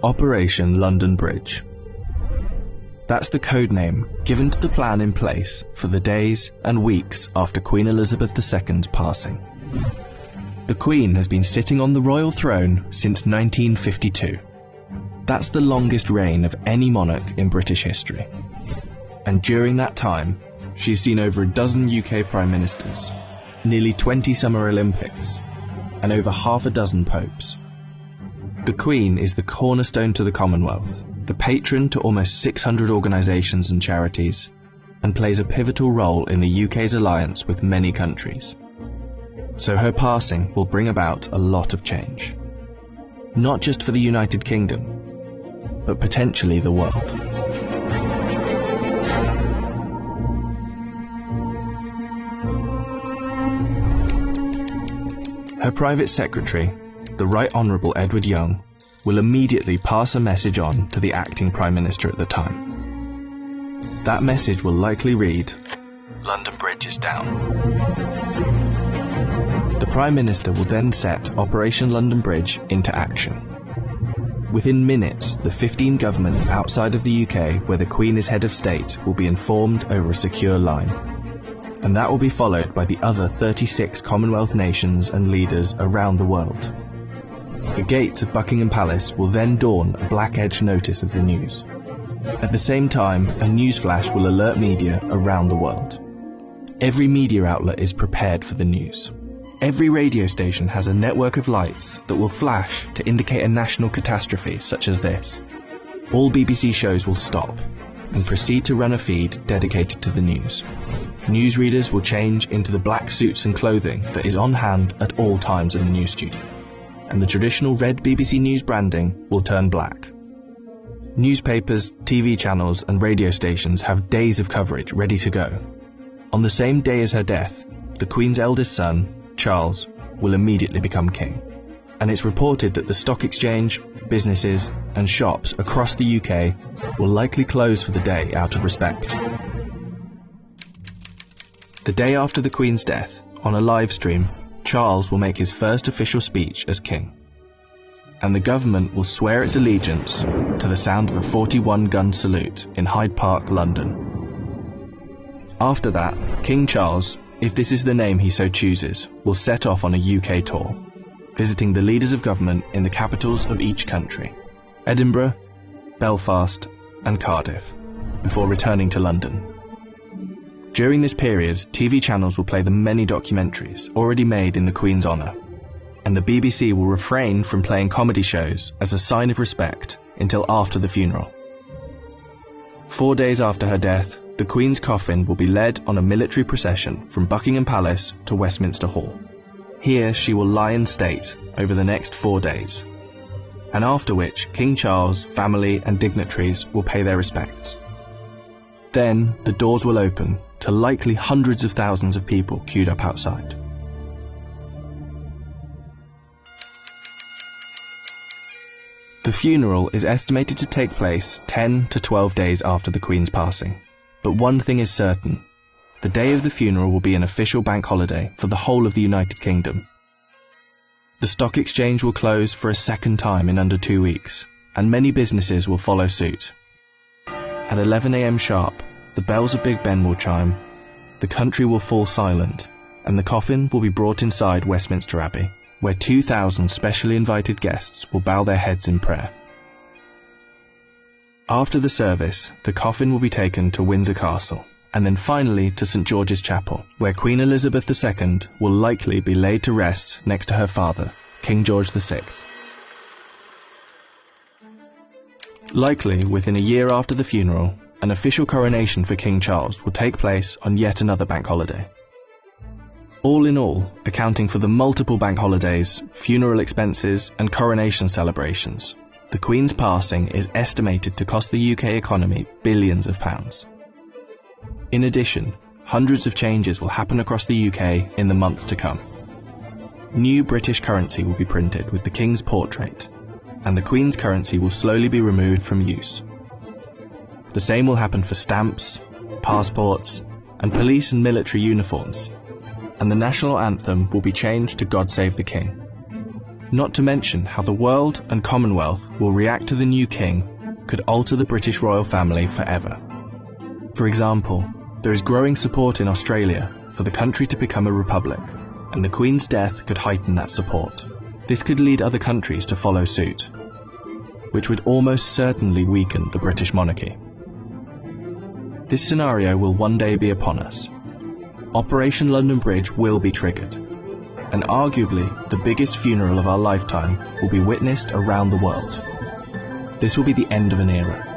Operation London Bridge. That's the code name given to the plan in place for the days and weeks after Queen Elizabeth II's passing. The Queen has been sitting on the royal throne since 1952. That's the longest reign of any monarch in British history. And during that time, she's seen over a dozen UK Prime Ministers, nearly 20 Summer Olympics, and over half a dozen popes. The Queen is the cornerstone to the Commonwealth, the patron to almost 600 organisations and charities, and plays a pivotal role in the UK's alliance with many countries. So her passing will bring about a lot of change. Not just for the United Kingdom, but potentially the world. Her private secretary, the Right Honourable Edward Young, will immediately pass a message on to the acting Prime Minister at the time. That message will likely read, "London Bridge is down." The Prime Minister will then set Operation London Bridge into action. Within minutes, the 15 governments outside of the UK where the Queen is head of state will be informed over a secure line. And that will be followed by the other 36 Commonwealth nations and leaders around the world. The gates of Buckingham Palace will then dawn a black-edged notice of the news. At the same time, a newsflash will alert media around the world. Every media outlet is prepared for the news. Every radio station has a network of lights that will flash to indicate a national catastrophe such as this. All BBC shows will stop and proceed to run a feed dedicated to the news. Newsreaders will change into the black suits and clothing that is on hand at all times in the news studio, and the traditional red BBC News branding will turn black. Newspapers, TV channels and radio stations have days of coverage ready to go. On the same day as her death, the Queen's eldest son, Charles, will immediately become king, and it's reported that the stock exchange, businesses and shops across the UK will likely close for the day out of respect. The day after the Queen's death, on a live stream, Charles will make his first official speech as king, and the government will swear its allegiance to the sound of a 41-gun salute in Hyde Park, London. After that, King Charles, if this is the name he so chooses, will set off on a UK tour, visiting the leaders of government in the capitals of each country, Edinburgh, Belfast and Cardiff, before returning to London. During this period, TV channels will play the many documentaries already made in the Queen's honour, and the BBC will refrain from playing comedy shows as a sign of respect until after the funeral. 4 days after her death, the Queen's coffin will be led on a military procession from Buckingham Palace to Westminster Hall. Here she will lie in state over the next 4 days, and after which King Charles, family and dignitaries will pay their respects. Then the doors will open to likely hundreds of thousands of people queued up outside. The funeral is estimated to take place 10 to 12 days after the Queen's passing. But one thing is certain: the day of the funeral will be an official bank holiday for the whole of the United Kingdom. The stock exchange will close for a second time in under 2 weeks, and many businesses will follow suit. At 11 a.m. sharp, the bells of Big Ben will chime, the country will fall silent, and the coffin will be brought inside Westminster Abbey, where 2,000 specially invited guests will bow their heads in prayer. After the service, the coffin will be taken to Windsor Castle, and then finally to St George's Chapel, where Queen Elizabeth II will likely be laid to rest next to her father, King George VI. Likely within a year after the funeral, an official coronation for King Charles will take place on yet another bank holiday. All in all, accounting for the multiple bank holidays, funeral expenses and coronation celebrations, the Queen's passing is estimated to cost the UK economy billions of pounds. In addition, hundreds of changes will happen across the UK in the months to come. New British currency will be printed with the King's portrait, and the Queen's currency will slowly be removed from use. The same will happen for stamps, passports, and police and military uniforms, and the national anthem will be changed to God Save the King. Not to mention how the world and Commonwealth will react to the new king could alter the British royal family forever. For example, there is growing support in Australia for the country to become a republic, and the Queen's death could heighten that support. This could lead other countries to follow suit, which would almost certainly weaken the British monarchy. This scenario will one day be upon us. Operation London Bridge will be triggered, and arguably the biggest funeral of our lifetime will be witnessed around the world. This will be the end of an era.